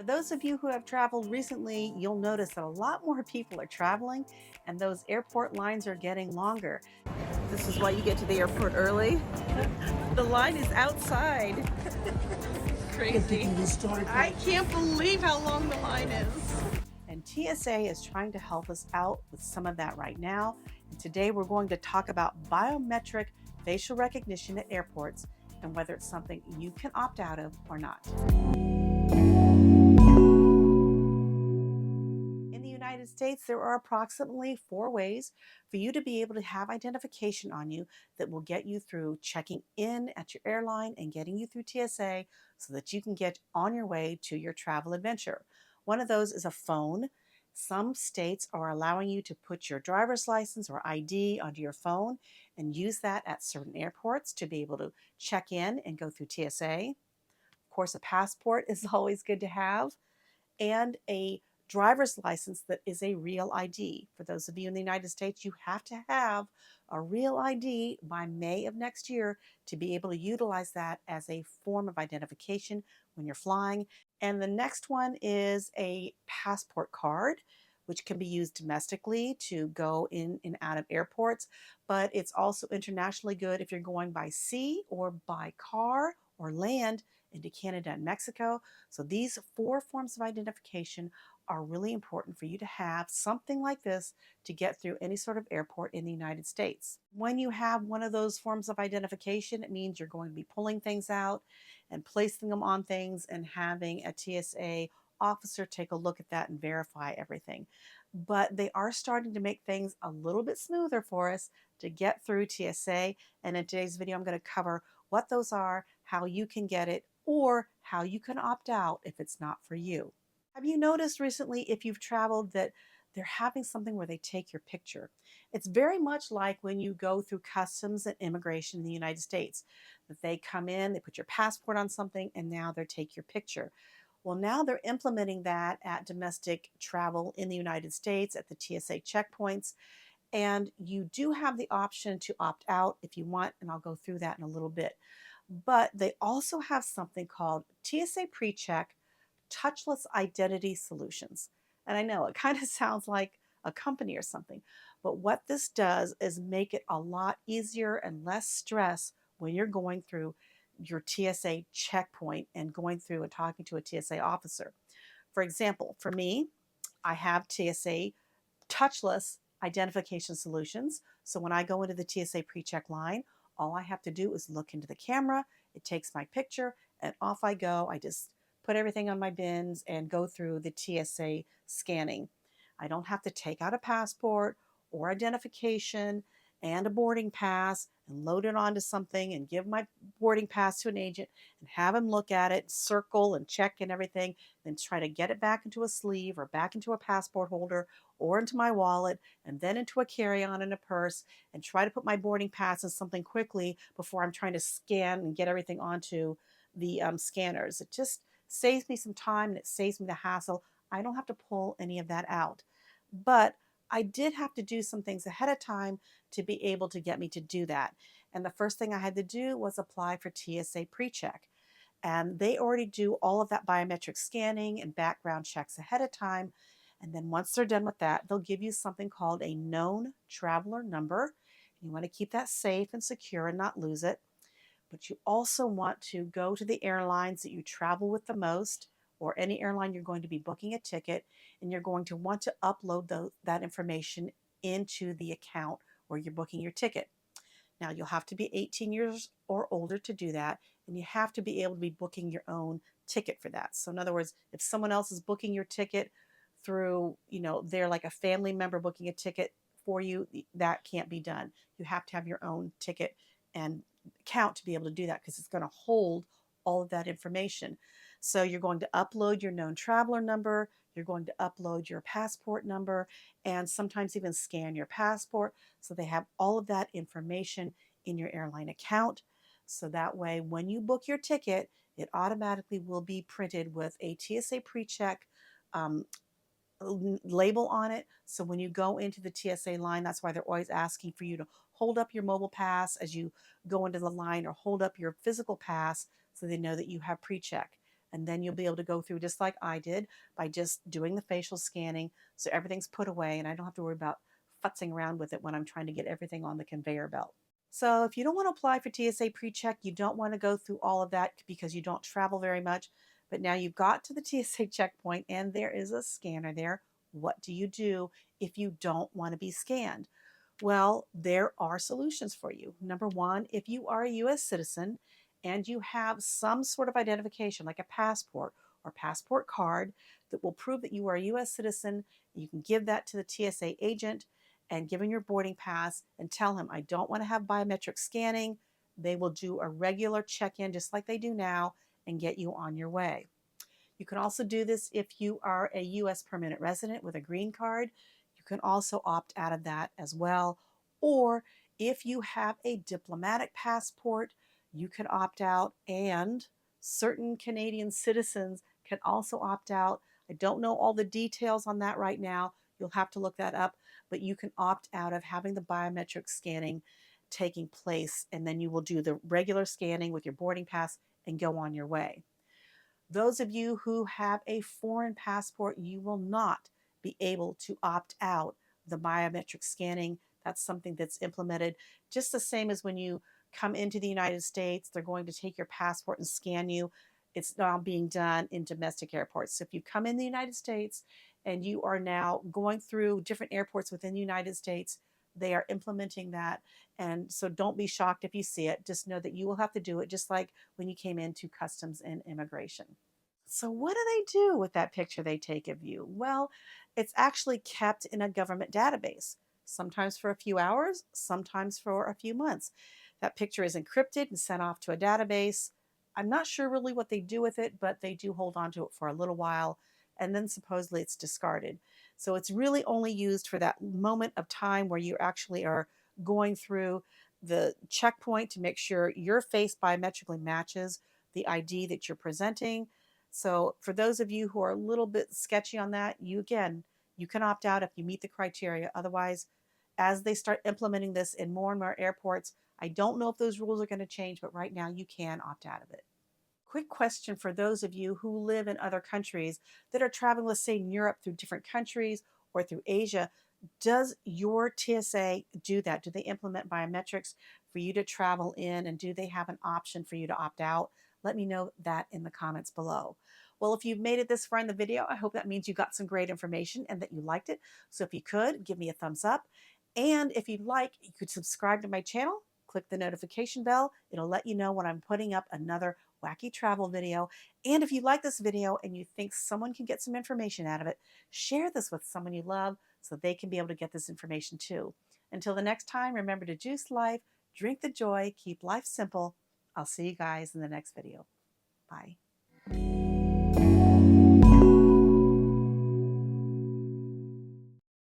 For those of you who have traveled recently, you'll notice that a lot more people are traveling and those airport lines are getting longer. This is why you get to the airport early. The line is outside. Crazy. I can't believe how long the line is. And TSA is trying to help us out with some of that right now. And today we're going to talk about biometric facial recognition at airports and whether it's something you can opt out of or not. In the United States, there are approximately 4 ways for you to be able to have identification on you that will get you through checking in at your airline and getting you through TSA so that you can get on your way to your travel adventure. One of those is a phone. Some states are allowing you to put your driver's license or ID onto your phone and use that at certain airports to be able to check in and go through TSA. Of course, a passport is always good to have, and a driver's license that is a real ID. For those of you in the United States, you have to have a real ID by May of next year to be able to utilize that as a form of identification when you're flying. And the next one is a passport card, which can be used domestically to go in and out of airports, but it's also internationally good if you're going by sea or by car or land into Canada and Mexico. So these 4 forms of identification are really important for you to have something like this to get through any sort of airport in the United States. When you have one of those forms of identification, it means you're going to be pulling things out and placing them on things and having a TSA officer take a look at that and verify everything. But they are starting to make things a little bit smoother for us to get through TSA. And in today's video, I'm going to cover what those are, how you can get it, or how you can opt out if it's not for you. Have you noticed recently, if you've traveled, that they're having something where they take your picture? It's very much like when you go through customs and immigration in the United States, that they come in, they put your passport on something, and now they take your picture. Well, now they're implementing that at domestic travel in the United States at the TSA checkpoints. And you do have the option to opt out if you want, and I'll go through that in a little bit. But they also have something called TSA PreCheck Touchless Identity Solutions. And I know it kind of sounds like a company or something, but what this does is make it a lot easier and less stress when you're going through your TSA checkpoint and going through and talking to a TSA officer. For example, for me, I have TSA touchless identification solutions. So when I go into the TSA PreCheck line, all I have to do is look into the camera, it takes my picture, and off I go. I just put everything on my bins and go through the TSA scanning. I don't have to take out a passport or identification and a boarding pass and load it onto something and give my boarding pass to an agent and have him look at it, circle and check and everything, then try to get it back into a sleeve or back into a passport holder or into my wallet and then into a carry-on and a purse and try to put my boarding pass in something quickly before I'm trying to scan and get everything onto the scanners. It just saves me some time and it saves me the hassle. I don't have to pull any of that out. But I did have to do some things ahead of time to be able to get me to do that. And the first thing I had to do was apply for TSA PreCheck. And they already do all of that biometric scanning and background checks ahead of time. And then once they're done with that, they'll give you something called a known traveler number. You want to keep that safe and secure and not lose it. But you also want to go to the airlines that you travel with the most, or any airline you're going to be booking a ticket, and you're going to want to upload that information into the account where you're booking your ticket. Now, you'll have to be 18 years or older to do that, and you have to be able to be booking your own ticket for that. So in other words, if someone else is booking your ticket through, they're like a family member booking a ticket for you, that can't be done. You have to have your own ticket and account to be able to do that because it's going to hold all of that information. So you're going to upload your known traveler number, you're going to upload your passport number, and sometimes even scan your passport so they have all of that information in your airline account. So that way, when you book your ticket, it automatically will be printed with a TSA PreCheck um, label on it. So when you go into the TSA line, that's why they're always asking for you to hold up your mobile pass as you go into the line, or hold up your physical pass so they know that you have PreCheck. And then you'll be able to go through just like I did by just doing the facial scanning. So everything's put away and I don't have to worry about futzing around with it when I'm trying to get everything on the conveyor belt. So if you don't want to apply for TSA PreCheck, you don't want to go through all of that because you don't travel very much. But now you've got to the TSA checkpoint and there is a scanner there. What do you do if you don't want to be scanned? Well, there are solutions for you. Number one, if you are a US citizen and you have some sort of identification like a passport or passport card that will prove that you are a US citizen, you can give that to the TSA agent and give him your boarding pass and tell him, I don't want to have biometric scanning. They will do a regular check-in just like they do now and get you on your way. You can also do this if you are a U.S. permanent resident with a green card. You can also opt out of that as well. Or if you have a diplomatic passport, you can opt out, and certain Canadian citizens can also opt out. I don't know all the details on that right now. You'll have to look that up, but you can opt out of having the biometric scanning taking place, and then you will do the regular scanning with your boarding pass and go on your way. Those of you who have a foreign passport, you will not be able to opt out the biometric scanning. That's something that's implemented just the same as when you come into the United States, they're going to take your passport and scan you. It's now being done in domestic airports. So if you come in the United States and you are now going through different airports within the United States, they are implementing that. And so don't be shocked if you see it. Just know that you will have to do it just like when you came into customs and immigration. So, what do they do with that picture they take of you? Well, it's actually kept in a government database, sometimes for a few hours, sometimes for a few months. That picture is encrypted and sent off to a database. I'm not sure really what they do with it, but they do hold on to it for a little while, and then supposedly it's discarded. So, it's really only used for that moment of time where you actually are going through the checkpoint to make sure your face biometrically matches the ID that you're presenting. So for those of you who are a little bit sketchy on that, you can opt out if you meet the criteria. Otherwise, as they start implementing this in more and more airports, I don't know if those rules are going to change, but right now you can opt out of it. Quick question for those of you who live in other countries that are traveling, let's say in Europe through different countries or through Asia. Does your TSA do that? Do they implement biometrics for you to travel in, and do they have an option for you to opt out? Let me know that in the comments below. Well, if you've made it this far in the video, I hope that means you got some great information and that you liked it. So if you could, give me a thumbs up. And if you'd like, you could subscribe to my channel, click the notification bell. It'll let you know when I'm putting up another wacky travel video. And if you like this video and you think someone can get some information out of it, share this with someone you love so they can be able to get this information too. Until the next time, remember to juice life, drink the joy, keep life simple. I'll see you guys in the next video. Bye.